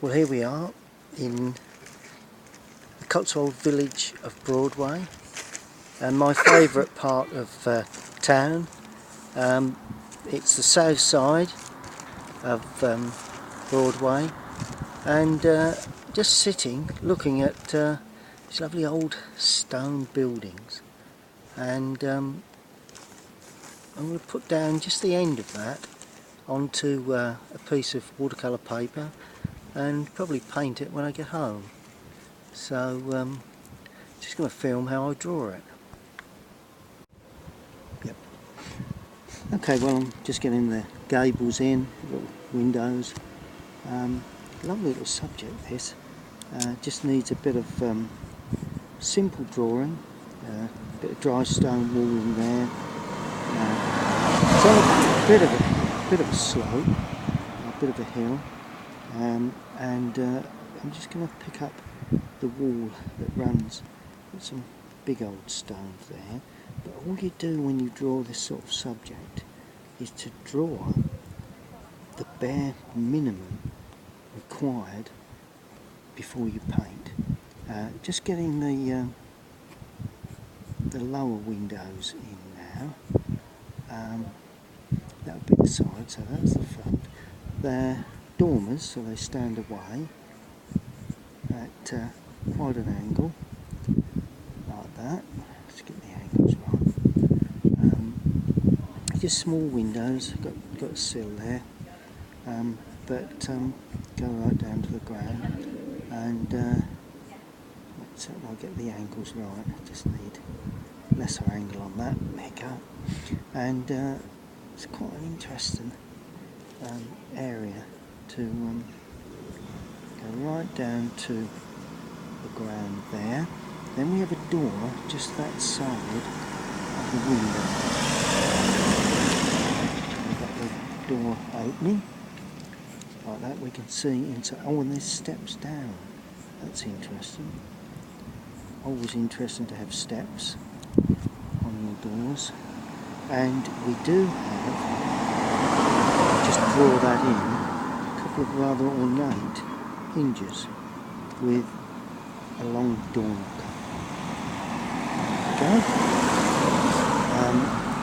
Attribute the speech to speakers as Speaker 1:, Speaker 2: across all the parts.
Speaker 1: Well, here we are in the Cotswold village of Broadway, and my favourite part of town. It's the south side of Broadway, and just sitting looking at these lovely old stone buildings, and I'm going to put down just the end of that onto a piece of watercolour paper and probably paint it when I get home. So just going to film how I draw it. Yep. Okay, well, I'm just getting the gables in, little windows. Lovely little subject this. Just needs a bit of simple drawing, a bit of dry stone wall in there. It's on a bit of a slope, a bit of a hill, and I'm just going to pick up the wall that runs with some big old stones there. But all you do when you draw this sort of subject is to draw the bare minimum required before you paint. Just getting the lower windows in now. That would be the side, so that's the front. They're dormers, so they stand away at quite an angle, like that. Let's get the angles right. Just small windows, got a sill there, but go right down to the ground, and let's I'll get the angles right. I just need lesser angle on that. There you go. And it's quite an interesting area to go right down to the ground there. Then we have a door just that side of the window. We've got the door opening like that. We can see into. Oh, and there's steps down. That's interesting. Always interesting to have steps on your doors. And we do have, just draw that in, a couple of rather ornate hinges with a long door knocker. Okay.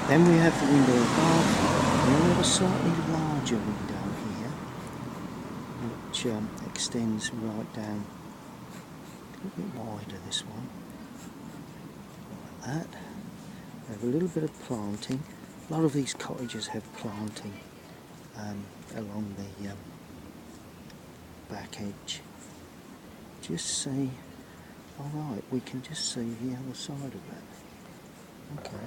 Speaker 1: Then we have the window above, and then we have a slightly larger window here, which extends right down, a little bit wider this one, like that. We have a little bit of planting. A lot of these cottages have planting along the back edge. Just see, alright, we can just see the other side of that. Okay.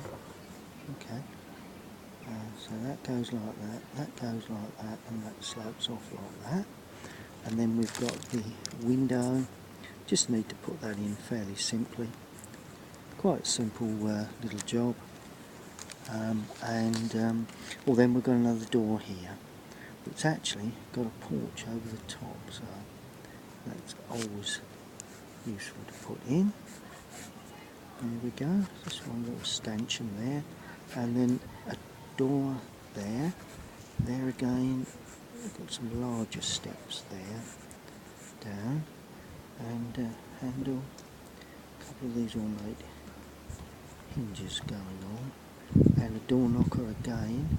Speaker 1: So that goes like that goes like that, and that slopes off like that. And then we've got the window. Just need to put that in fairly simply. Quite simple little job. Well, then we've got another door here. It's actually got a porch over the top, so that's always useful to put in. There we go, just one little stanchion there, and then a door there. There again, we've got some larger steps there, down, and a handle, a couple of these ornate hinges going on, and a door knocker again.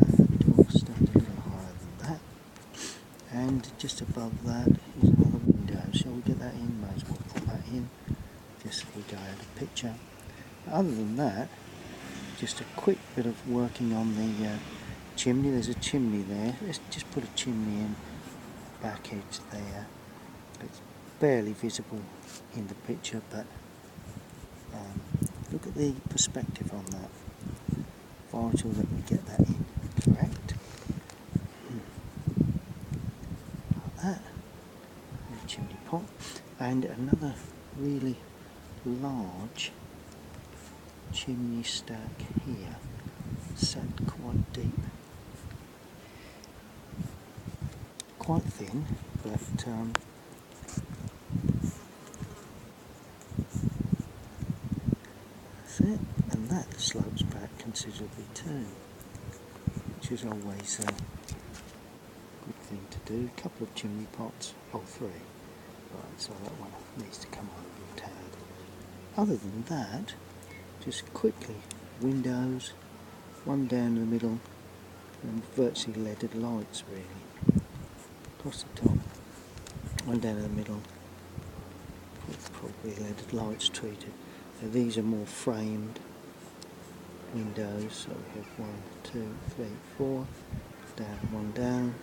Speaker 1: The door stands a little higher than that, and just above that is another window. Shall we get that in? May as well put that in, just so we go out of picture. Other than that, just a quick bit of working on the chimney. There's a chimney there. Let's just put a chimney in, back edge there. It's barely visible in the picture, but look at the perspective on that. Vital that we get that in correct. Like that. And a chimney pot. And another really large chimney stack here, set quite deep. Quite thin, but that's it, and that slopes back considerably too, which is always a good thing to do. A couple of chimney pots, oh 3. Right, so that one needs to come on a tad. Other than that, just quickly, windows, one down the middle, and virtually leaded lights really, across the top. One down in the middle, probably leaded lights treated. So these are more framed windows, so we have 1, 2, 3, 4, down, 1 down,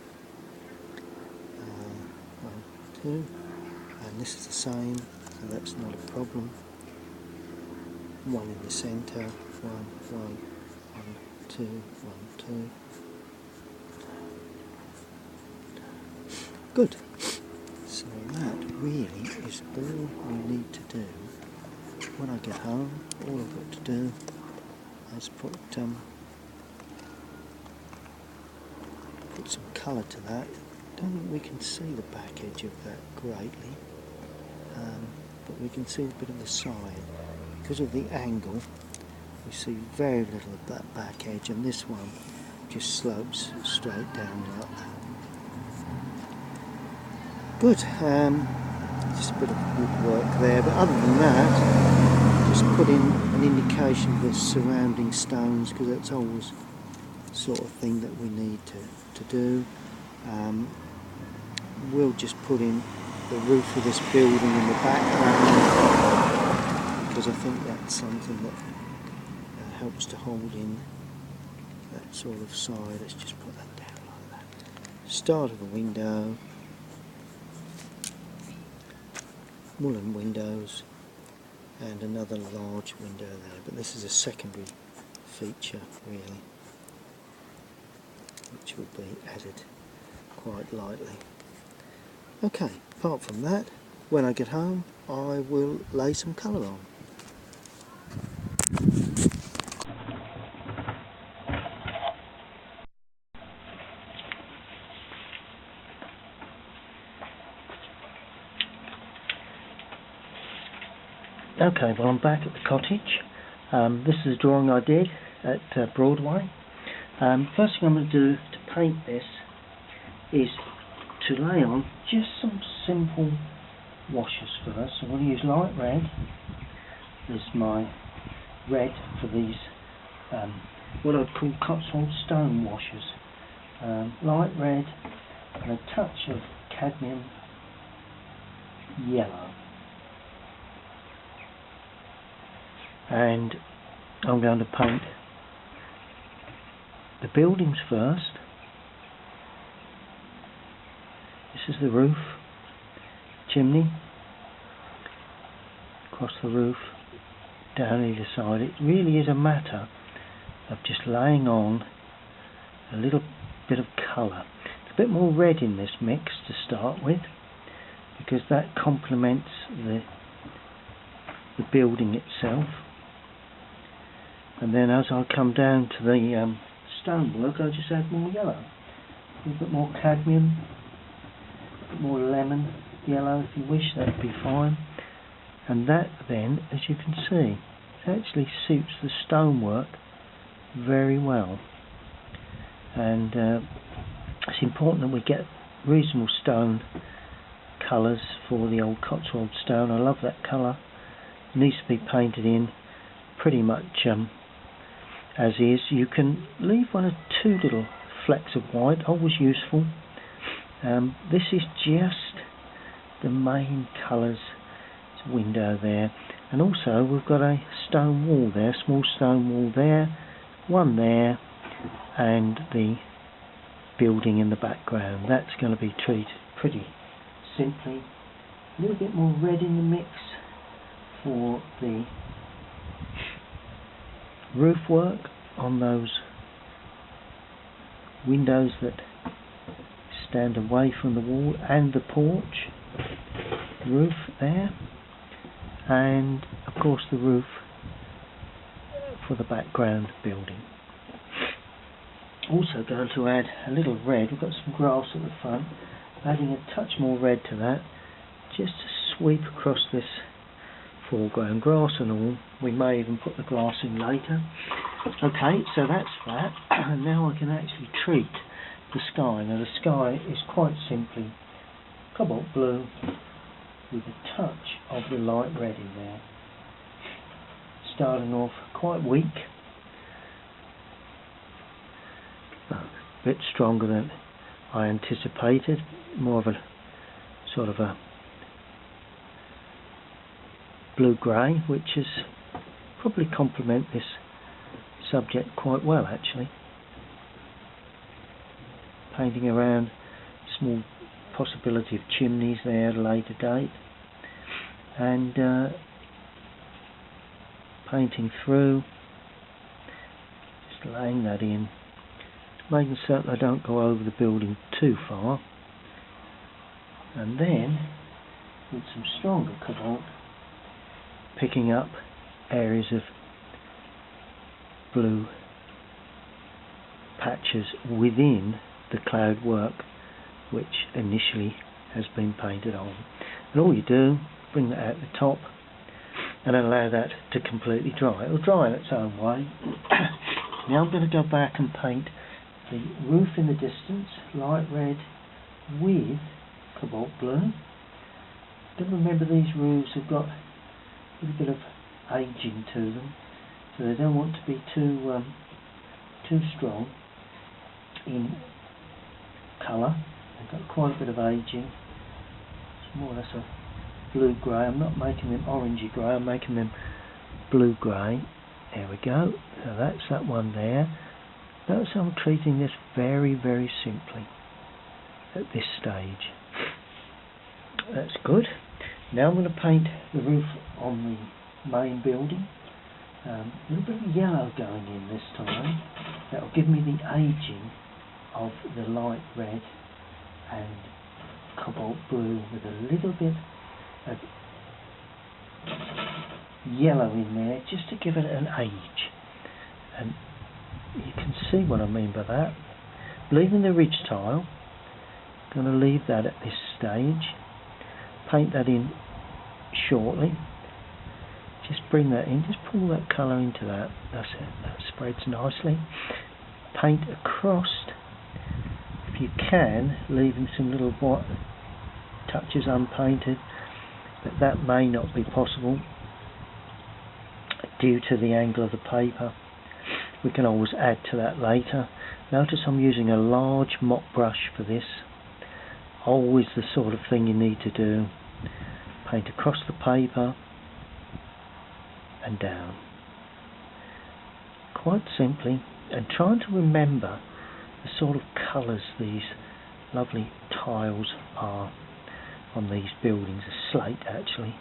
Speaker 1: 1, 2, and this is the same, so that's not a problem. 1 in the centre, 1, 1, 1, 2, 1, 2. Good. So that really is all we need to do. When I get home, all I've got to do is put some colour to that. Don't think we can see the back edge of that greatly, but we can see a bit of the side. Because of the angle, we see very little of that back edge, and this one just slopes straight down like that. Good, just a bit of woodwork there, but other than that, just put in an indication of the surrounding stones, because that's always the sort of thing that we need to do. We'll just put in the roof of this building in the background, because I think that's something that helps to hold in that sort of side. Let's just put that down like that. Start of a window. Mullen windows and another large window there, but this is a secondary feature really, which will be added quite lightly. Okay, apart from that, when I get home I will lay some colour on. Okay, well I'm back at the cottage. This is a drawing I did at Broadway. First thing I'm going to do to paint this is to lay on just some simple washes first. I'm going to use light red. This is my red for these, what I'd call Cotswold stone washes. Light red and a touch of cadmium yellow. And I'm going to paint the buildings first. This is the roof, chimney, across the roof, down either side. It really is a matter of just laying on a little bit of colour. It's a bit more red in this mix to start with, because that complements the building itself. And then as I come down to the stonework, I just add more yellow. A little bit more cadmium, a bit more lemon yellow if you wish, that'd be fine. And that then, as you can see, actually suits the stonework very well. And it's important that we get reasonable stone colours for the old Cotswold stone. I love that colour. It needs to be painted in pretty much as is. You can leave 1 or 2 little flecks of white, always useful. This is just the main colours. It's a window there, and also we've got a stone wall there, small stone wall there, one there, and the building in the background. That's going to be treated pretty simply. A little bit more red in the mix for the roof work on those windows that stand away from the wall, and the porch roof there, and of course the roof for the background building. Also going to add a little red. We've got some grass at the front, adding a touch more red to that, just to sweep across this foreground, grass and all. We may even put the grass in later. Okay, so that's that. And now I can actually treat the sky. Now the sky is quite simply cobalt blue with a touch of the light red in there. Starting off quite weak, a bit stronger than I anticipated, more of a sort of a blue-grey, which is probably complement this subject quite well actually. Painting around, small possibility of chimneys there at a later date, and painting through, just laying that in, making certain I don't go over the building too far, and then with some stronger cobalt picking up areas of blue patches within the cloud work which initially has been painted on. And all you do, bring that out the top and allow that to completely dry. It will dry in its own way. Now I'm going to go back and paint the roof in the distance, light red with cobalt blue. Do remember these roofs have got a little bit of aging to them, so they don't want to be too strong in colour. They've got quite a bit of aging. It's more or less a blue-grey. I'm not making them orangey grey, I'm making them blue-grey. There we go. So that's that one there. Notice I'm treating this very, very simply at this stage. That's good. Now I'm going to paint the roof on the main building. A little bit of yellow going in this time. That will give me the aging of the light red and cobalt blue with a little bit of yellow in there, just to give it an age. And you can see what I mean by that. Leaving the ridge tile, going to leave that at this stage. Paint that in shortly. Just bring that in, just pull that colour into that. That's it, that spreads nicely. Paint across, if you can, leaving some little white touches unpainted, but that may not be possible due to the angle of the paper. We can always add to that later. Notice I'm using a large mop brush for this. Always the sort of thing you need to do. Paint across the paper and down. Quite simply, and trying to remember the sort of colours these lovely tiles are on these buildings. A slate actually.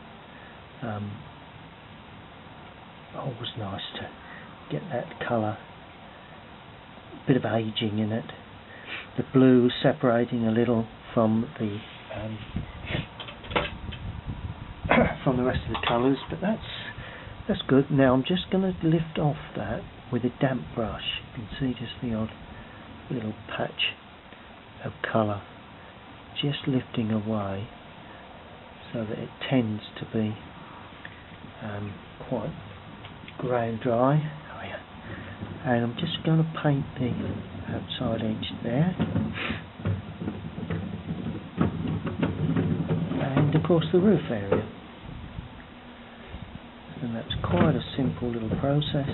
Speaker 1: Always nice to get that colour, bit of aging in it. The blue separating a little from the from the rest of the colours, but that's good. Now I'm just going to lift off that with a damp brush. You can see just the odd little patch of colour just lifting away, so that it tends to be quite grey and dry. Oh yeah. And I'm just going to paint the outside edge there, and of course the roof area. And that's quite a simple little process.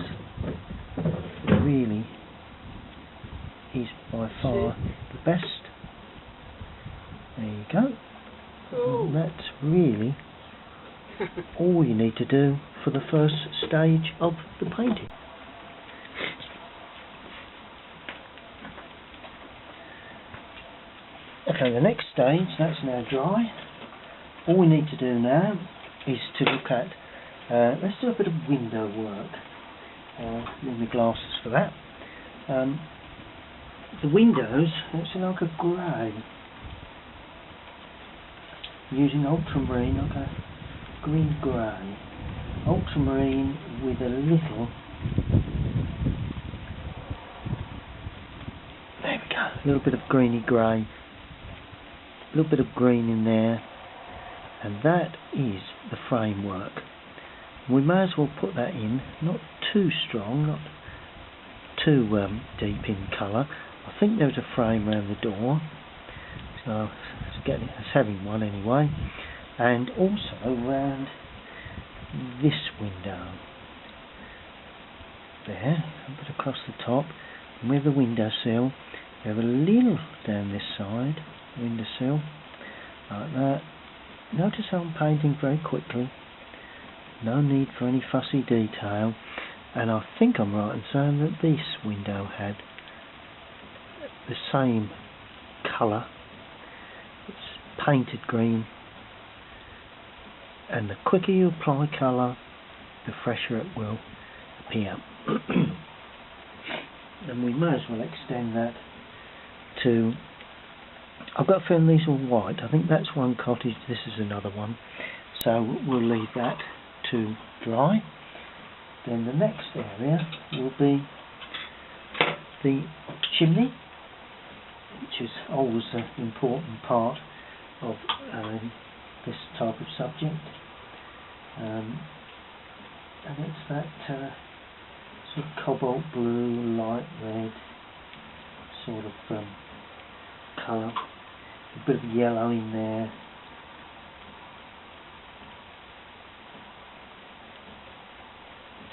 Speaker 1: It really is by far the best. There you go. And that's really all you need to do for the first stage of the painting. Okay, the next stage, that's now dry. All we need to do now is to look at, let's do a bit of window work. Need my glasses for that. The windows, let's see, like a grey. Using ultramarine, like a green grey. Ultramarine with a little, there we go, a little bit of greeny grey, a little bit of green in there, and that is the framework. We may as well put that in, not too strong, not too deep in colour, I think there's a frame around the door, so it's having one anyway, and also around this window there, a bit across the top, and with the windowsill, we have a little down this side, windowsill, like that. Notice how I'm painting very quickly, no need for any fussy detail, and I think I'm right in saying that this window had the same colour. It's painted green, and the quicker you apply colour, the fresher it will appear. And we may as well extend that to, I've got a feeling these are white. I think that's one cottage, this is another one, so we'll leave that to dry. Then the next area will be the chimney, which is always an important part of this type of subject, and it's that sort of cobalt blue, light red sort of colour, a bit of yellow in there,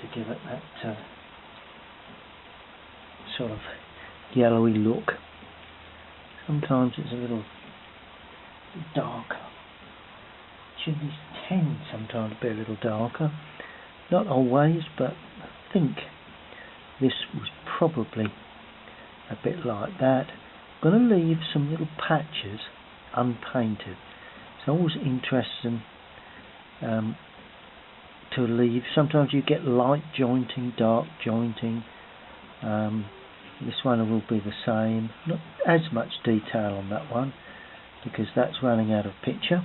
Speaker 1: to give it that sort of yellowy look. Sometimes it's a little darker. Chimneys tend sometimes to be a little darker, not always, but I think this was probably a bit like that. I'm going to leave some little patches unpainted. It's always interesting to leave. Sometimes you get light jointing, dark jointing. This one will be the same. Not as much detail on that one because that's running out of picture.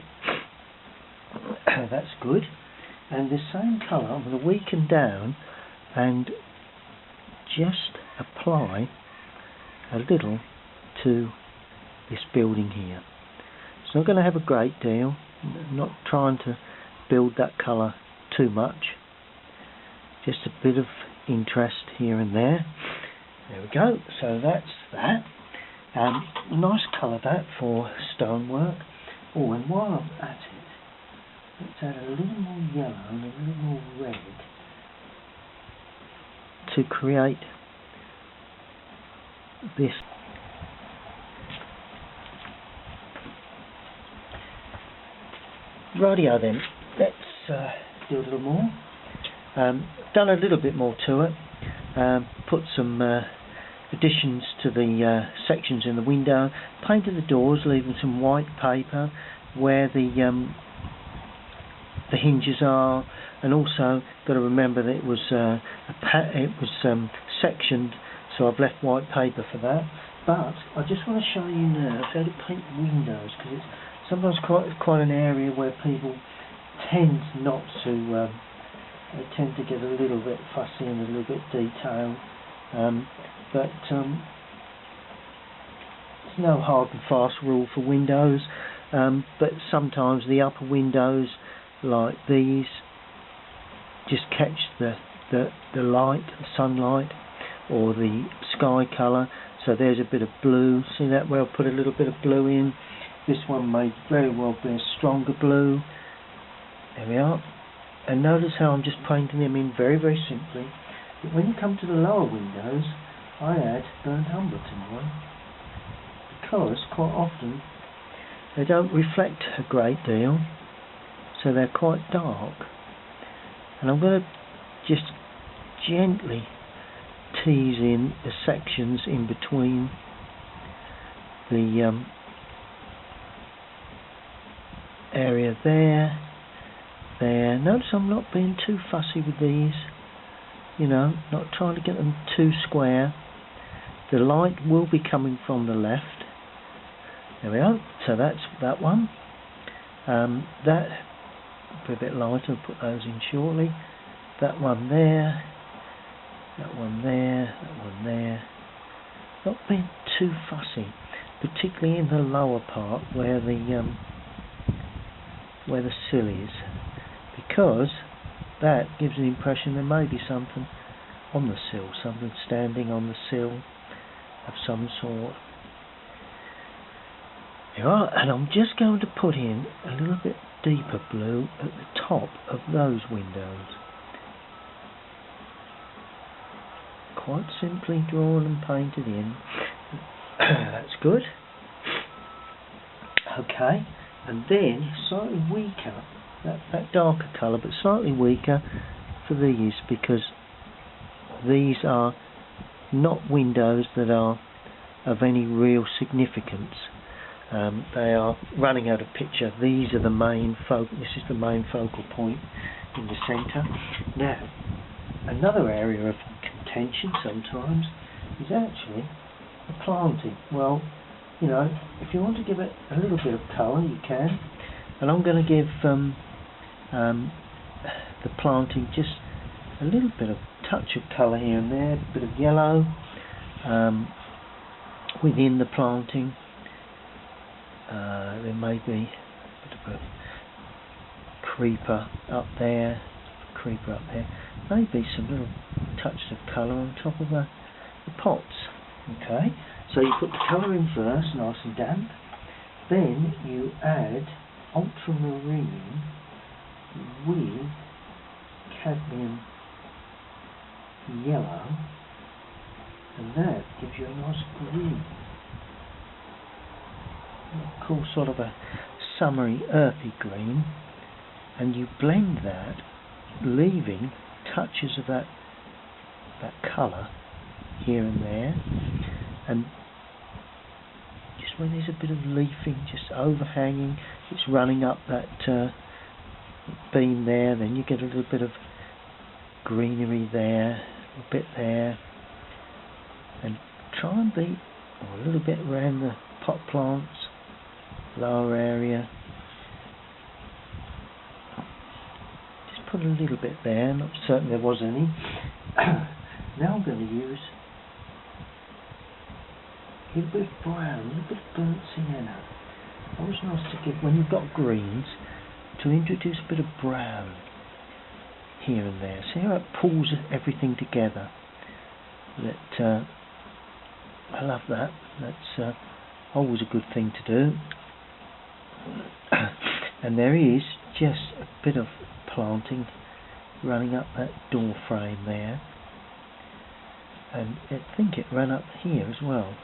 Speaker 1: That's good. And the same colour I'm going to weaken down and just apply a little to this building here. It's not going to have a great deal. I'm not trying to build that colour too much. Just a bit of interest here and there. There we go. So that's that. Nice colour that for stonework. Oh, and while I'm at it, let's add a little more yellow and a little more red to create this. Rightio then, let's do a little more. Done a little bit more to it. Put some additions to the sections in the window. Painted the doors, leaving some white paper where the hinges are, and also got to remember that it was sectioned, so I've left white paper for that. But I just want to show you now how to paint windows, because it's sometimes quite an area where people tend not to. They tend to get a little bit fussy and a little bit detailed, but there's no hard and fast rule for windows. But sometimes the upper windows, like these, just catch the light, the sunlight, or the sky colour. So there's a bit of blue. See that where I'll put a little bit of blue in. This one may very well be a stronger blue. There we are. And notice how I'm just painting them in very, very simply. But when you come to the lower windows, I add burnt umber to mine, because quite often they don't reflect a great deal, so they're quite dark. And I'm going to just gently tease in the sections in between the area there. Notice I'm not being too fussy with these, not trying to get them too square. The light will be coming from the left. There we are. So that's that one. That will be a bit lighter. I'll put those in shortly. That one there. That one there. That one there. Not being too fussy, particularly in the lower part where the sill is, because that gives an impression there may be something on the sill, something standing on the sill, of some sort. Right, and I'm just going to put in a little bit deeper blue at the top of those windows. Quite simply drawn and painted in. That's good. Okay, and then slightly weaker, that darker colour, but slightly weaker for these, because these are not windows that are of any real significance. They are running out of picture. These are the main this is the main focal point in the centre. Now, another area of contention sometimes is actually the planting. Well, you know, if you want to give it a little bit of colour, you can. And I'm going to give the planting just a little bit of touch of colour here and there, a bit of yellow within the planting. There may be a bit of a creeper up there, maybe some little touches of colour on top of the pots. Okay, so you put the colour in first, nice and damp, then you add ultramarine with cadmium yellow, and that gives you a nice green. Of course, sort of a summery, earthy green, and you blend that, leaving touches of that colour here and there, and just when there's a bit of leafing just overhanging, it's running up that beam there, then you get a little bit of greenery there, a bit there, and try and be a little bit around the pot plants, lower area. Just put a little bit there, not certain there was any. Now I'm going to use a little bit of brown, a little bit of burnt sienna. Always nice to give, when you've got greens, to introduce a bit of brown here and there. See how it pulls everything together. I love that. That's always a good thing to do. And there is just a bit of planting running up that door frame there, and I think it ran up here as well,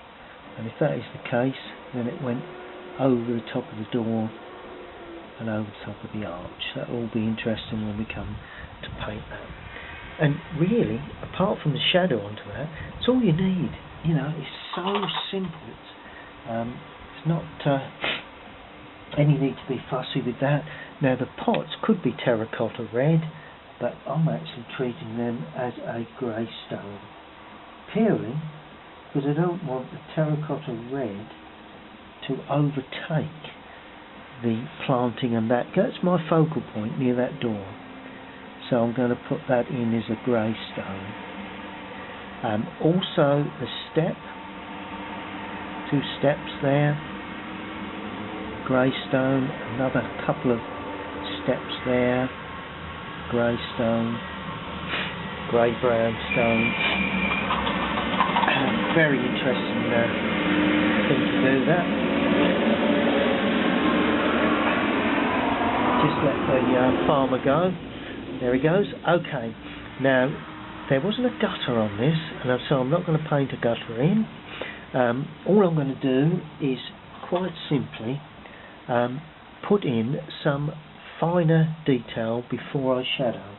Speaker 1: and if that is the case, then it went over the top of the door and over the top of the arch. That will all be interesting when we come to paint that. And really, apart from the shadow onto that, it's all you need. You know, it's so simple. It's not any need to be fussy with that. Now, the pots could be terracotta red, but I'm actually treating them as a grey stone, purely because I don't want the terracotta red to overtake the planting, and that's my focal point near that door. So I'm going to put that in as a grey stone. Also the step, 2 steps there, grey stone, another couple of steps there, grey stone, grey brown stone. Very interesting thing to do that. Just let the farmer go. There he goes. Okay, now there wasn't a gutter on this, and so I'm not going to paint a gutter in. All I'm going to do is quite simply put in some finer detail before I shadow,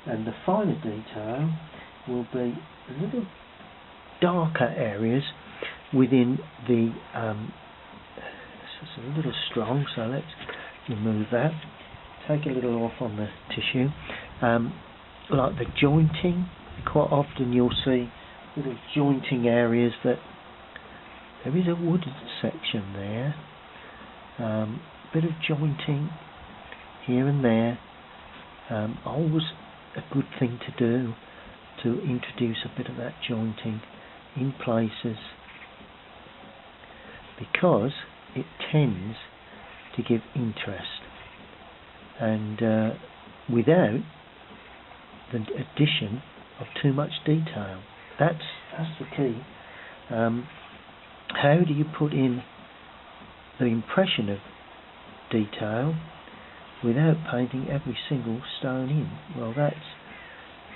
Speaker 1: and the finer detail will be a little darker areas within the this is a little strong, so let's remove that, take a little off on the tissue. Like the jointing, quite often you'll see little jointing areas that there is a wooden section there, bit of jointing here and there. Always a good thing to do, to introduce a bit of that jointing in places, because it tends to give interest, and without the addition of too much detail. That's the key. how do you put in the impression of detail without painting every single stone in? Well, that's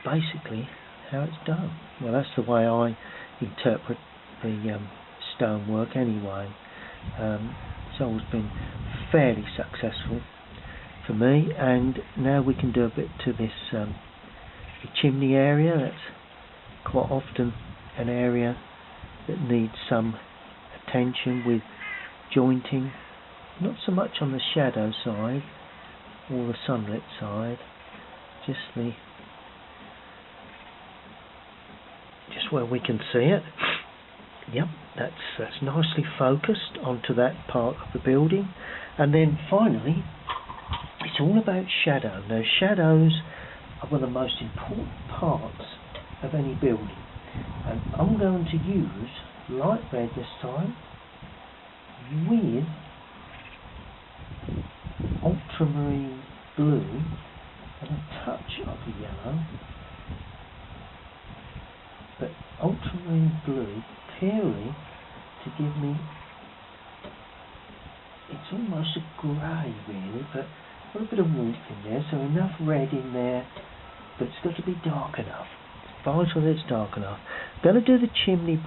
Speaker 1: basically how it's done. Well, that's the way I interpret the stonework anyway. It's always been fairly successful for me, and now we can do a bit to this the chimney area. That's quite often an area that needs some attention with jointing, not so much on the shadow side or the sunlit side, just where we can see it. Yep, that's nicely focused onto that part of the building. And then finally, it's all about shadow. Now, shadows are one of the most important parts of any building, and I'm going to use light red this time with ultramarine blue and a touch of the yellow, but ultramarine blue purely to give me, it's almost a grey really, but got a bit of warmth in there, so enough red in there, but it's got to be dark enough. It's vital that it's dark enough. I'm going to do the chimney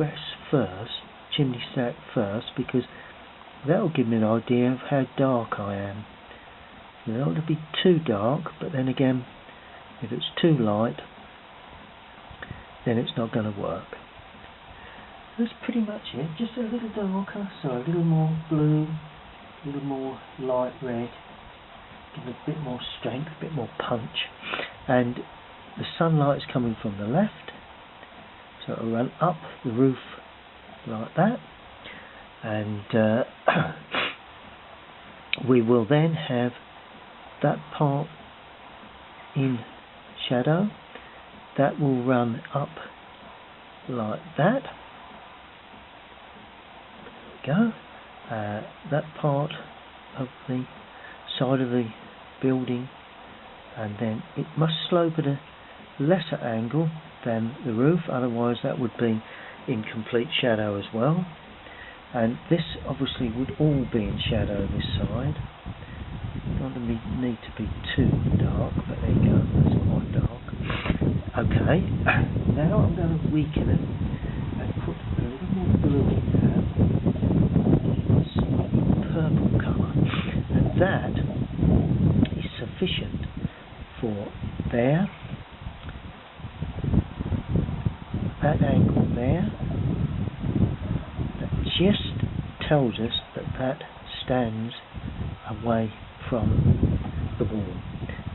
Speaker 1: stack first, because that will give me an idea of how dark I am. You don't want to be too dark, but then again, if it's too light, then it's not going to work. That's pretty much it. Just a little darker, so a little more blue, a little more light red, give it a bit more strength, a bit more punch. And the sunlight's coming from the left, so it'll run up the roof like that, and we will then have that part in shadow. That will run up like that. There we go. That part of the side of the building, and then it must slope at a lesser angle than the roof, otherwise that would be in complete shadow as well. And this obviously would all be in shadow this side. Don't need to be too dark, but there you go, that's quite dark. Okay, now I'm going to weaken it and put a little more blue in there, a slightly purple colour, and that is sufficient for there, that angle there. That just tells us that that stands away from the wall.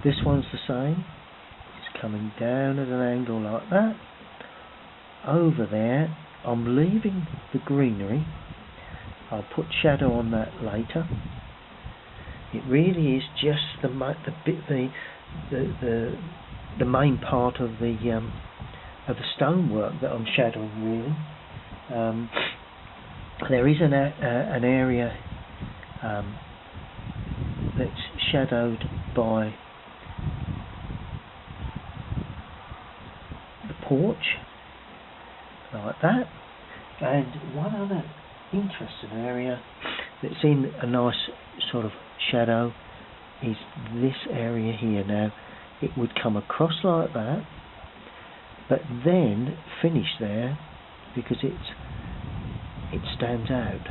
Speaker 1: This one's the same. It's coming down at an angle like that. Over there, I'm leaving the greenery. I'll put shadow on that later. It really is just the main part of the stonework that I'm shadowing really. There is an area that's shadowed by the porch, like that. And one other interesting area that's in a nice sort of shadow is this area here. Now, it would come across like that, but then finish there, because it stands out.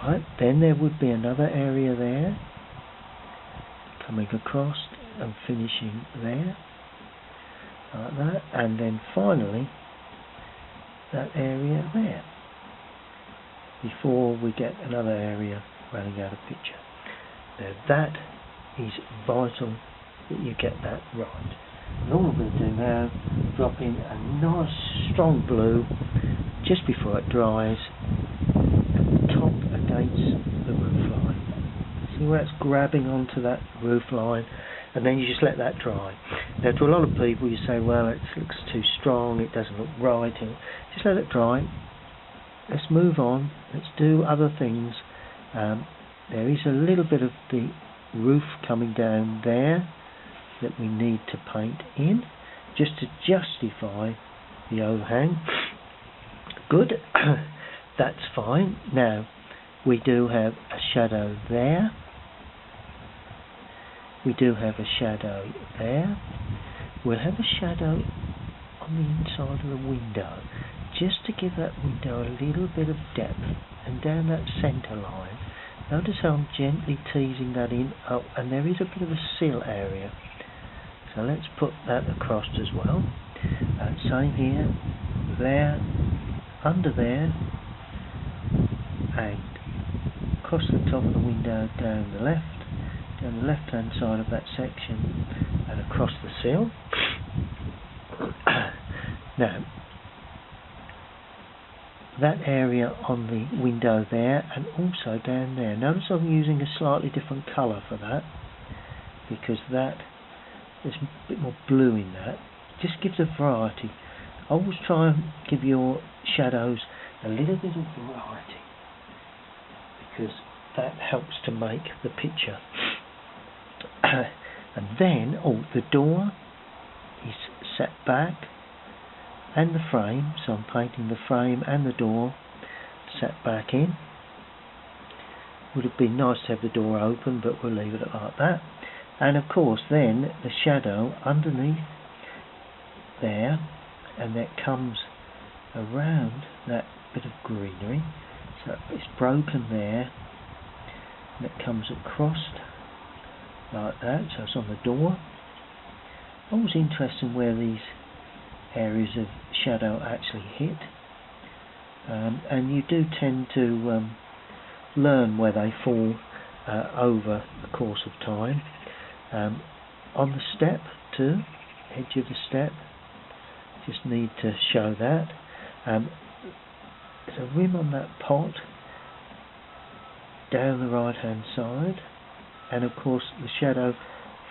Speaker 1: Right, then there would be another area there, coming across and finishing there, like that, and then finally that area there, before we get another area running out of picture. Now that is vital that you get that right. And all I'm going to do now, drop in a nice strong blue just before it dries, top against the roof line. See where it's grabbing onto that roof line, and then you just let that dry. Now, to a lot of people you say, well, it looks too strong, it doesn't look right, and just let it dry. Let's move on, let's do other things. There is a little bit of the roof coming down there that we need to paint in, just to justify the overhang. good. That's fine. Now we do have a shadow there. We do have a shadow there. We'll have a shadow on the inside of the window, just to give that window a little bit of depth, and down that centre line. Notice how I'm gently teasing that in. Oh, and there is a bit of a sill area, so let's put that across as well. Same here, there, under there, and across the top of the window, down the left hand side of that section, and across the sill. Now that area on the window there, and also down there. Notice I'm using a slightly different colour for that, because that there's a bit more blue in that. Just gives a variety. Always try and give your shadows a little bit of variety, because that helps to make the picture. And then, the door is set back, and the frame, so I'm painting the frame and the door set back in. Would have been nice to have the door open, but we'll leave it like that. And of course then the shadow underneath there, and that comes around that bit of greenery, so it's broken there, and it comes across like that, so it's on the door. Always interesting where these areas of shadow actually hit, and you do tend to learn where they fall over the course of time. On the step too, edge of the step, just need to show that. There's a rim on that pot down the right hand side, and of course the shadow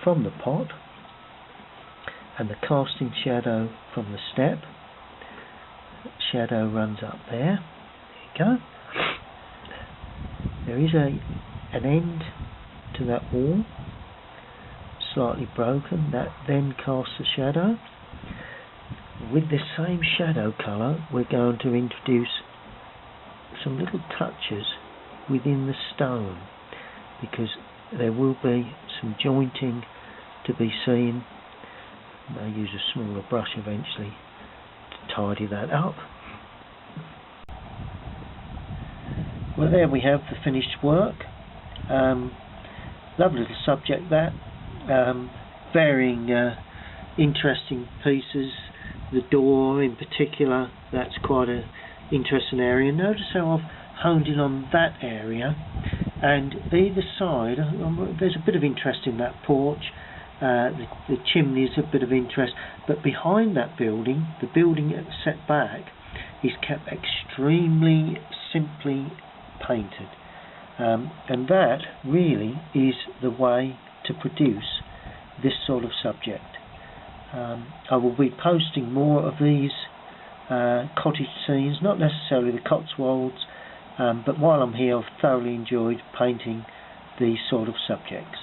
Speaker 1: from the pot, and the casting shadow from the step. Shadow runs up there. There you go. There is an end to that wall, slightly broken, that then casts a shadow. With the same shadow colour, we're going to introduce some little touches within the stone, because there will be some jointing to be seen. I'll use a smaller brush eventually to tidy that up. Well, there we have the finished work. Lovely little subject that. Varying interesting pieces. The door in particular, that's quite an interesting area. Notice how I've honed in on that area, and either side there's a bit of interest in that porch. The chimney is a bit of interest, but behind that building, the building set back, is kept extremely simply painted, and that really is the way to produce this sort of subject. I will be posting more of these cottage scenes, not necessarily the Cotswolds, but while I'm here I've thoroughly enjoyed painting these sort of subjects.